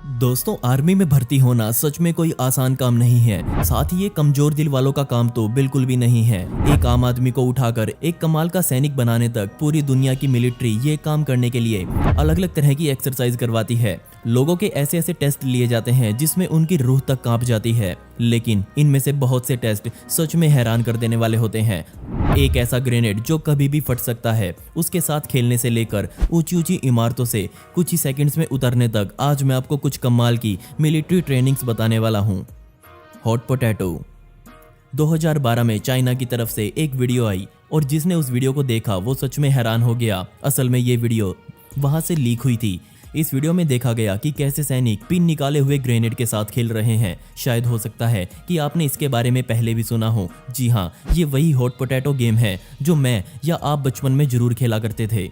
दोस्तों, आर्मी में भर्ती होना सच में कोई आसान काम नहीं है। साथ ही ये कमजोर दिल वालों का काम तो बिल्कुल भी नहीं है। एक आम आदमी को उठाकर एक कमाल का सैनिक बनाने तक पूरी दुनिया की मिलिट्री ये काम करने के लिए अलग अलग तरह की एक्सरसाइज करवाती है। लोगों के ऐसे ऐसे टेस्ट लिए जाते हैं जिसमें उनकी रूह तक कांप जाती है, लेकिन इनमें से बहुत से टेस्ट सच में हैरान कर देने वाले होते हैं। एक ऐसा ग्रेनेड जो कभी भी फट सकता है, उसके साथ खेलने से लेकर ऊंची ऊंची इमारतों से कुछ ही सेकंड्स में उतरने तक, आज मैं आपको कुछ कमाल की मिलिट्री ट्रेनिंग्स बताने वाला हूं। Hot potato. 2012 में चाइना की तरफ से एक वीडियो आई और जिसने उस वीडियो को देखा वो सच में हैरान हो गया। असल में ये वीडियो वहां से लीक हुई थी। इस वीडियो में देखा गया कि कैसे सैनिक पिन निकाले हुए ग्रेनेड के साथ खेल रहे हैं। शायद हो सकता है कि आपने इसके बारे में पहले भी सुना हो। जी हाँ, ये वही हॉट पोटैटो गेम है जो मैं या आप बचपन में जरूर खेला करते थे।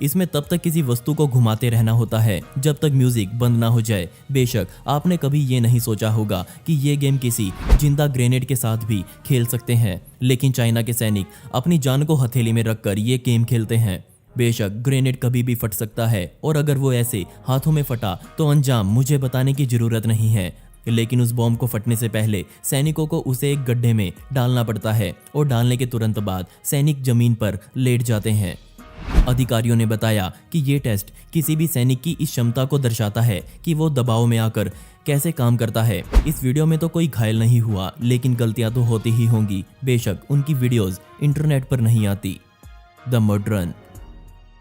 इसमें तब तक किसी वस्तु को घुमाते रहना होता है जब तक म्यूजिक बंद ना हो जाए। बेशक आपने कभी ये नहीं सोचा होगा कि ये गेम किसी जिंदा ग्रेनेड के साथ भी खेल सकते हैं, लेकिन चाइना के सैनिक अपनी जान को हथेली में रखकर ये गेम खेलते हैं। बेशक ग्रेनेड कभी भी फट सकता है और अगर वो ऐसे हाथों में फटा तो अंजाम मुझे बताने की जरूरत नहीं है, लेकिन उस बॉम्ब को फटने से पहले सैनिकों को उसे एक गड्ढे में डालना पड़ता है और डालने के तुरंत बाद सैनिक जमीन पर लेट जाते हैं। अधिकारियों ने बताया कि ये टेस्ट किसी भी सैनिक की इस क्षमता को दर्शाता है कि वो दबाव में आकर कैसे काम करता है। इस वीडियो में तो कोई घायल नहीं हुआ, लेकिन गलतियां तो होती ही होंगी। बेशक उनकी वीडियोस इंटरनेट पर नहीं आती। The mud run.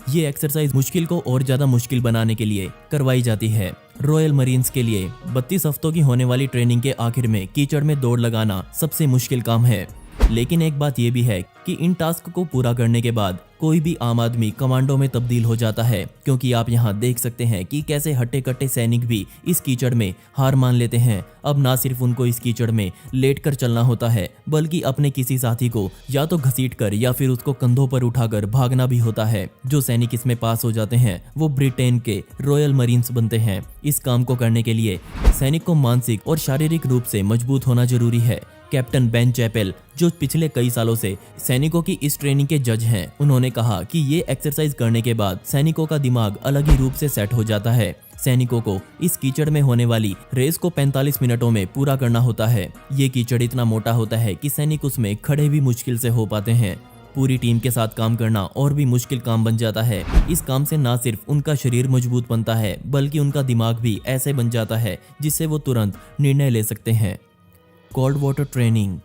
ये एक्सरसाइज मुश्किल को और ज्यादा मुश्किल बनाने के लिए करवाई जाती है। रॉयल मरीन्स के लिए 32 हफ्तों की होने वाली ट्रेनिंग के आखिर में कीचड़ में दौड़ लगाना सबसे मुश्किल काम है। लेकिन एक बात यह भी है कि इन टास्क को पूरा करने के बाद कोई भी आम आदमी कमांडो में तब्दील हो जाता है, क्योंकि आप यहाँ देख सकते हैं कि कैसे हट्टे कट्टे सैनिक भी इस कीचड़ में हार मान लेते हैं। अब ना सिर्फ उनको इस कीचड़ में लेटकर चलना होता है, बल्कि अपने किसी साथी को या तो घसीटकर या फिर उसको कंधों पर उठाकर भागना भी होता है। जो सैनिक इसमें पास हो जाते हैं वो ब्रिटेन के रॉयल मरीन्स बनते हैं। इस काम को करने के लिए सैनिक को मानसिक और शारीरिक रूप से मजबूत होना जरूरी है। कैप्टन बेन चैपेल, जो पिछले कई सालों से सैनिकों की इस ट्रेनिंग के जज हैं, उन्होंने कहा कि ये एक्सरसाइज करने के बाद सैनिकों का दिमाग अलग ही रूप से सेट हो जाता है। सैनिकों को इस कीचड़ में होने वाली रेस को 45 मिनटों में पूरा करना होता है। ये कीचड़ इतना मोटा होता है कि सैनिक उसमें खड़े भी मुश्किल से हो पाते हैं। पूरी टीम के साथ काम करना और भी मुश्किल काम बन जाता है। इस काम से ना सिर्फ उनका शरीर मजबूत बनता है, बल्कि उनका दिमाग भी ऐसे बन जाता है जिससे वो तुरंत निर्णय ले सकते हैं। Cold water training.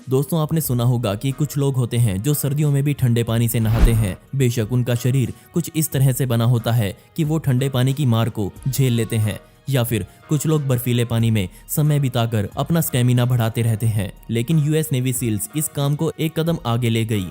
दोस्तों, आपने सुना होगा कि कुछ लोग होते हैं जो सर्दियों में भी ठंडे पानी से नहाते हैं। बेशक उनका शरीर कुछ इस तरह से बना होता है कि वो ठंडे पानी की मार को झेल लेते हैं, या फिर कुछ लोग बर्फीले पानी में समय बिताकर अपना स्टेमिना बढ़ाते रहते हैं। लेकिन यूएस नेवी सील्स इस काम को एक कदम आगे ले गई।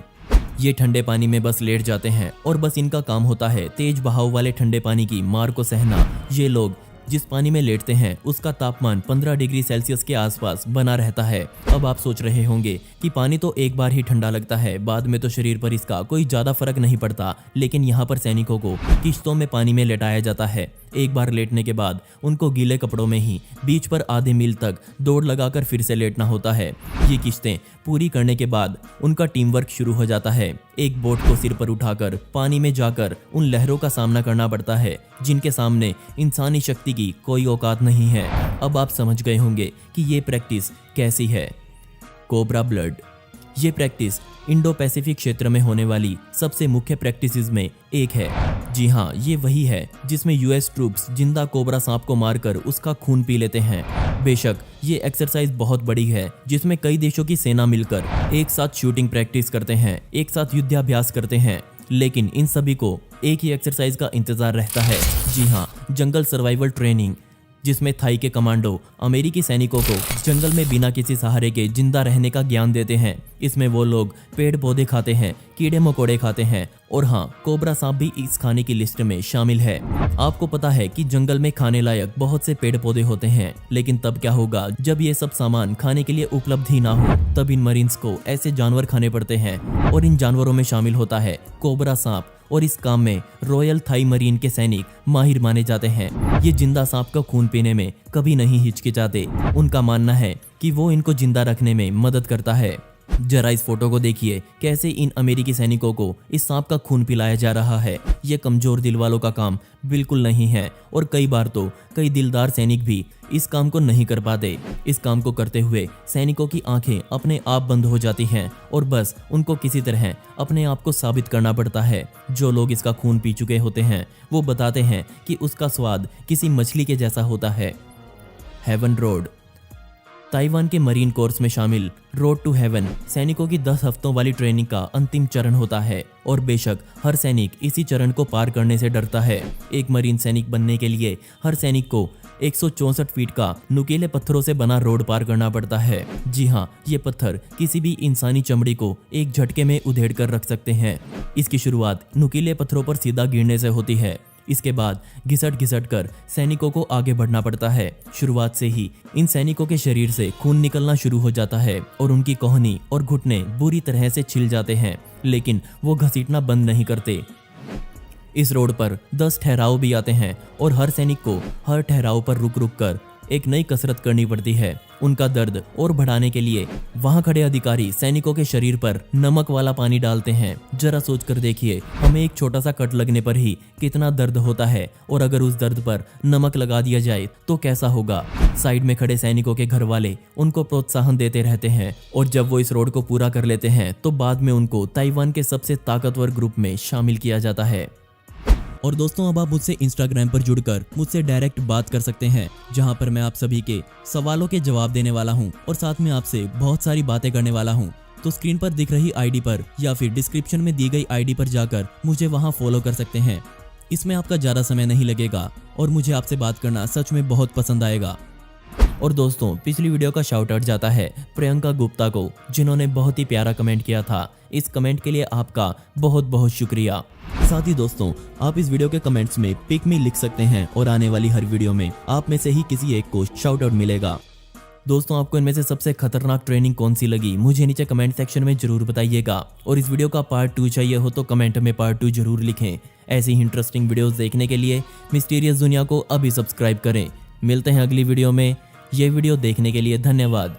ये ठंडे पानी में बस लेट जाते हैं और बस इनका काम होता है तेज बहाव वाले ठंडे पानी की मार को सहना। ये लोग जिस पानी में लेटते हैं उसका तापमान 15 डिग्री सेल्सियस के आसपास बना रहता है। अब आप सोच रहे होंगे कि पानी तो एक बार ही ठंडा लगता है, बाद में तो शरीर पर इसका कोई ज्यादा फर्क नहीं पड़ता। लेकिन यहाँ पर सैनिकों को किश्तों में पानी में लेटाया जाता है। एक बार लेटने के बाद उनको गीले कपड़ों में ही बीच पर आधे मील तक दौड़ लगाकर फिर से लेटना होता है। ये किश्तें पूरी करने के बाद उनका टीम वर्क शुरू हो जाता है। एक बोट को सिर पर उठाकर पानी में जाकर उन लहरों का सामना करना पड़ता है जिनके सामने इंसानी शक्ति की कोई औकात नहीं है। अब आप समझ गए होंगे कि ये प्रैक्टिस कैसी है। Cobra blood. ये प्रैक्टिस इंडो पैसिफिक क्षेत्र में होने वाली सबसे मुख्य प्रैक्टिसेस में एक है। जी हाँ, ये वही है जिसमें यूएस ट्रूप्स जिंदा कोबरा सांप को मारकर उसका खून पी लेते हैं। बेशक ये एक्सरसाइज बहुत बड़ी है, जिसमें कई देशों की सेना मिलकर एक साथ शूटिंग प्रैक्टिस करते हैं, एक साथ युद्धाभ्यास करते हैं। लेकिन इन सभी को एक ही एक्सरसाइज का इंतजार रहता है। जी हाँ, जंगल सर्वाइवल ट्रेनिंग, जिसमें थाई के कमांडो अमेरिकी सैनिकों को जंगल में बिना किसी सहारे के जिंदा रहने का ज्ञान देते हैं। इसमें वो लोग पेड़ पौधे खाते हैं, कीड़े मकोड़े खाते हैं, और हाँ, कोबरा सांप भी इस खाने की लिस्ट में शामिल है। आपको पता है कि जंगल में खाने लायक बहुत से पेड़ पौधे होते हैं, लेकिन तब क्या होगा जब ये सब सामान खाने के लिए उपलब्ध ही ना हो? तब इन मरीन्स को ऐसे जानवर खाने पड़ते हैं, और इन जानवरों में शामिल होता है कोबरा सांप। और इस काम में रॉयल थाई मरीन के सैनिक माहिर माने जाते हैं। ये जिंदा सांप का खून पीने में कभी नहीं हिचकिचाते। उनका मानना है कि वो इनको जिंदा रखने में मदद करता है। जरा इस फोटो को देखिए, कैसे इन अमेरिकी सैनिकों को इस सांप का खून पिलाया जा रहा है। ये कमजोर दिल वालों का काम बिल्कुल नहीं है और कई बार तो कई दिलदार सैनिक भी इस काम को नहीं कर पाते। इस काम को करते हुए सैनिकों की आंखें अपने आप बंद हो जाती हैं और बस उनको किसी तरह अपने आप को साबित करना पड़ता है। जो लोग इसका खून पी चुके होते हैं वो बताते हैं कि उसका स्वाद किसी मछली के जैसा होता है। Heaven road. ताइवान के मरीन कोर्स में शामिल रोड टू हेवन सैनिकों की 10 हफ्तों वाली ट्रेनिंग का अंतिम चरण होता है और बेशक हर सैनिक इसी चरण को पार करने से डरता है। एक मरीन सैनिक बनने के लिए हर सैनिक को 164 फीट का नुकीले पत्थरों से बना रोड पार करना पड़ता है। जी हाँ, ये पत्थर किसी भी इंसानी चमड़ी को एक झटके में उधेड़ कर रख सकते हैं। इसकी शुरुआत नुकीले पत्थरों पर सीधा गिरने से होती है। इसके बाद घिसट घिसट कर सैनिकों को आगे बढ़ना पड़ता है। शुरुआत से ही इन सैनिकों के शरीर से खून निकलना शुरू हो जाता है और उनकी कोहनी और घुटने बुरी तरह से छिल जाते हैं, लेकिन वो घसीटना बंद नहीं करते। इस रोड पर 10 ठहराव भी आते हैं और हर सैनिक को हर ठहराव पर रुक रुक कर एक नई कसरत करनी पड़ती है। उनका दर्द और बढ़ाने के लिए वहां खड़े अधिकारी सैनिकों के शरीर पर नमक वाला पानी डालते हैं। जरा सोच कर देखिए, हमें एक छोटा सा कट लगने पर ही कितना दर्द होता है और अगर उस दर्द पर नमक लगा दिया जाए तो कैसा होगा। साइड में खड़े सैनिकों के घर वाले उनको प्रोत्साहन देते रहते हैं और जब वो इस रोड को पूरा कर लेते हैं तो बाद में उनको ताइवान के सबसे ताकतवर ग्रुप में शामिल किया जाता है। और दोस्तों, अब आप मुझसे इंस्टाग्राम पर जुड़कर मुझसे डायरेक्ट बात कर सकते हैं, जहां पर मैं आप सभी के सवालों के जवाब देने वाला हूं और साथ में आपसे बहुत सारी बातें करने वाला हूं। तो स्क्रीन पर दिख रही आईडी पर या फिर डिस्क्रिप्शन में दी गई आईडी पर जाकर मुझे वहां फॉलो कर सकते हैं। इसमें आपका ज़्यादा समय नहीं लगेगा और मुझे आपसे बात करना सच में बहुत पसंद आएगा। और दोस्तों, पिछली वीडियो का शाउट आउट जाता है प्रियंका गुप्ता को, जिन्होंने बहुत ही प्यारा कमेंट किया था। इस कमेंट के लिए आपका बहुत बहुत शुक्रिया। साथ ही दोस्तों, आप इस वीडियो के कमेंट्स में पिक मी लिख सकते हैं और आने वाली हर वीडियो में आप में से ही किसी एक को शाउट आउट मिलेगा। दोस्तों, आपको इनमें से सबसे खतरनाक ट्रेनिंग कौन सी लगी मुझे नीचे कमेंट सेक्शन में जरूर बताइएगा और इस वीडियो का पार्ट 2 चाहिए हो तो कमेंट में पार्ट 2 जरूर लिखें। ऐसी ही इंटरेस्टिंग वीडियोस देखने के लिए मिस्टीरियस दुनिया को अभी सब्सक्राइब करें। मिलते हैं अगली वीडियो में। ये वीडियो देखने के लिए धन्यवाद।